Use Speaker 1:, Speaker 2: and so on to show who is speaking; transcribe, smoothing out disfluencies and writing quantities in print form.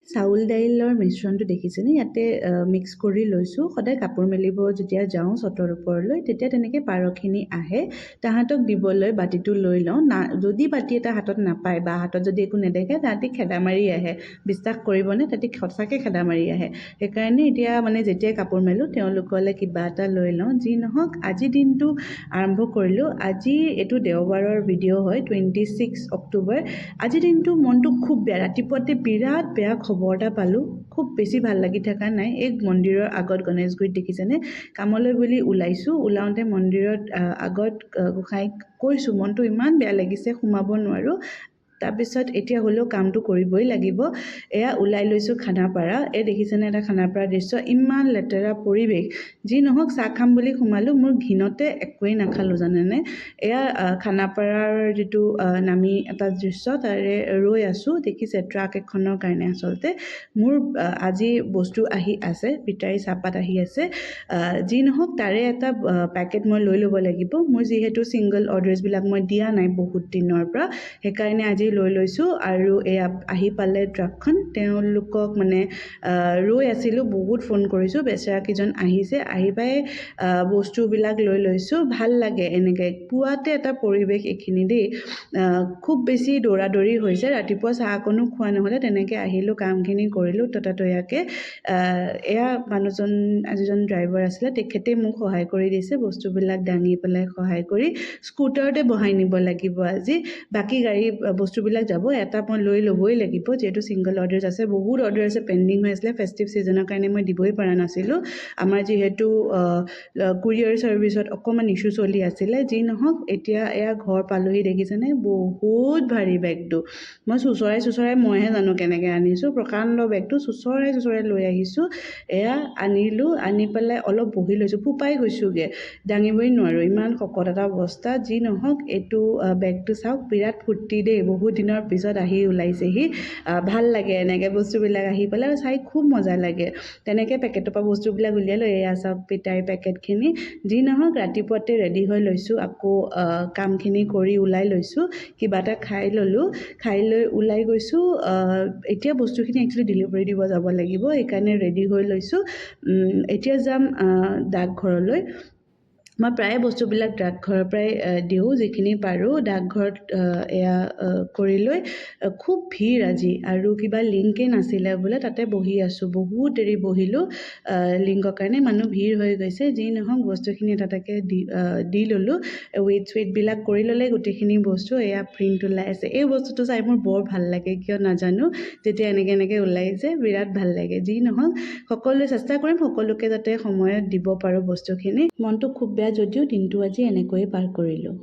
Speaker 1: চাউল দাইলৰ মিশ্ৰণটো দেখিছেনে ইয়াতে মিক্স কৰি লৈছোঁ সদায় কাপোৰ মেলিব যেতিয়া যাওঁ চটৰ ওপৰলৈ তেতিয়া তেনেকৈ পাৰখিনি আহে তাহাঁতক দিবলৈ বাতিটো লৈ লওঁ না যদি বাতি এটা হাতত নাপায় বা হাতত যদি একো নেদেখে তাহাঁতি খেদা মাৰি আহে বিশ্বাস কৰিবনে তাহাঁতি সঁচাকৈ খেদা মাৰি আহে সেইকাৰণে এতিয়া মানে যেতিয়াই কাপোৰ মেলোঁ তেওঁলোকলৈ কিবা এটা লৈ লওঁ যি নহওক আজি দিনটো আৰম্ভ কৰিলোঁ আজি এইটো দেওবাৰৰ ভিডিঅ' হয় 26 অক্টোবৰ আজিৰ দিনটো মনটো খুব বেয়া ৰাতিপুৱাতে বিৰাট বেয়া খবৰ এটা পালোঁ খুব বেছি ভাল লাগি থকা নাই এই মন্দিৰৰ আগত গণেশগুৰিত দেখিছেনে কামলৈ বুলি ওলাইছোঁ ওলাওঁতে মন্দিৰত আগত গোসাঁইক কৈছোঁ মনটো ইমান বেয়া লাগিছে সোমাব নোৱাৰোঁ তাৰপিছত এতিয়া হ'লেও কামটো কৰিবই লাগিব এয়া ওলাই লৈছোঁ খানাপাৰা এই দেখিছেনে এটা খানাপাৰা দৃশ্য ইমান লেতেৰা পৰিৱেশ যি নহওক চাহ খাম বুলি সোমালোঁ মোৰ ঘিণতে একোৱেই নাখালোঁ জানেনে এয়া খানাপাৰাৰ যিটো নামি এটা দৃশ্য তাৰে ৰৈ আছোঁ দেখিছে ট্ৰাক এখনৰ কাৰণে আচলতে মোৰ আজি বস্তু আহি আছে পিতাৰী চাহপাত আহি আছে যি নহওক তাৰে এটা পেকেট মই লৈ ল'ব লাগিব মোৰ যিহেতু ছিংগল অৰ্ডাৰ্ছবিলাক মই দিয়া নাই বহুত দিনৰ পৰা সেইকাৰণে আজি লৈ লৈছোঁ আৰু এয়া আহি পালে ট্ৰাকখন তেওঁলোকক মানে ৰৈ আছিলোঁ বহুত ফোন কৰিছোঁ বেচেৰাকেইজন আহিছে আহি পাই বস্তুবিলাক লৈ লৈছোঁ ভাল লাগে এনেকৈ পুৱাতে এটা পৰিৱেশ এইখিনি দেই খুব বেছি দৌৰা দৌৰি হৈছে ৰাতিপুৱা চাহ অকণো খোৱা নহ'লে তেনেকৈ আহিলোঁ কামখিনি কৰিলোঁ ততাতৈয়াকৈ এয়া মানুহজন যিজন ড্ৰাইভাৰ আছিলে তেখেতে মোক সহায় কৰি দিছে বস্তুবিলাক দাঙি পেলাই সহায় কৰি স্কুটাৰতে বহাই নিব লাগিব আজি বাকী গাড়ী বস্তুবিলাক যাব এটা মই লৈ ল'বই লাগিব যিহেতু ছিংগল অৰ্ডাৰ্ছ আছে বহুত অৰ্ডাৰ আছে পেণ্ডিং হৈ আছিলে ফেষ্টিভ ছিজনৰ কাৰণে মই দিবই পৰা নাছিলোঁ আমাৰ যিহেতু কুৰিয়াৰ ছাৰ্ভিচত অকণমান ইছ্যু চলি আছিলে যি নহওক এতিয়া এয়া ঘৰ পালোহি দেখিছেনে বহুত ভাৰী বেগটো মই চুচৰাই মইহে জানো কেনেকৈ আনিছোঁ প্ৰকাণ্ড বেগটো চুচৰাই লৈ আহিছোঁ এয়া আনিলোঁ আনি পেলাই অলপ বহি লৈছোঁ ফোপাই গৈছোঁগৈ দাঙিবই নোৱাৰোঁ ইমান শকত এটা অৱস্থা যি নহওক এইটো বেগটো চাওক বিৰাট ফূৰ্তি দেই বহুত দিনৰ পিছত আহি ওলাইছেহি ভাল লাগে এনেকৈ বস্তুবিলাক আহি পেলাই চাই খুব মজা লাগে তেনেকৈ পেকেটৰ পৰা বস্তুবিলাক উলিয়ালোঁ এয়া চাওক পিতাইৰ পেকেটখিনি যি নহওক ৰাতিপুৱাতে ৰেডি হৈ লৈছোঁ আকৌ কামখিনি কৰি ওলাই লৈছোঁ কিবা এটা খাই ল'লোঁ খাই লৈ ওলাই গৈছোঁ এতিয়া বস্তুখিনি একচুৱেলি ডেলিভাৰী দিব যাব লাগিব সেইকাৰণে ৰেডি হৈ লৈছোঁ এতিয়া যাম ডাকঘৰলৈ মই প্ৰায় বস্তুবিলাক ডাকঘৰৰ পৰাই দিওঁ যিখিনি পাৰোঁ ডাকঘৰত এয়া কৰি লৈ খুব ভিৰ আজি আৰু কিবা লিংকেই নাছিলে বোলে তাতে বহি আছোঁ বহুত দেৰি বহিলোঁ লিংকৰ কাৰণে মানুহ ভিৰ হৈ গৈছে যি নহওক বস্তুখিনি এটাকে দি ল'লোঁ ৱেইটবিলাক কৰি ল'লে গোটেইখিনি বস্তু এয়া প্ৰিণ্ট ওলাই আছে এই বস্তুটো চাই মোৰ বৰ ভাল লাগে কিয় নাজানো যেতিয়া এনেকৈ ওলাই যে বিৰাট ভাল লাগে যি নহওক সকলোৱে চেষ্টা কৰিম সকলোকে যাতে সময়ত দিব পাৰোঁ বস্তুখিনি মনটো খুব বেয়া যদিও দিনটো আজি এনেকৈয়ে পাৰ কৰিলোঁ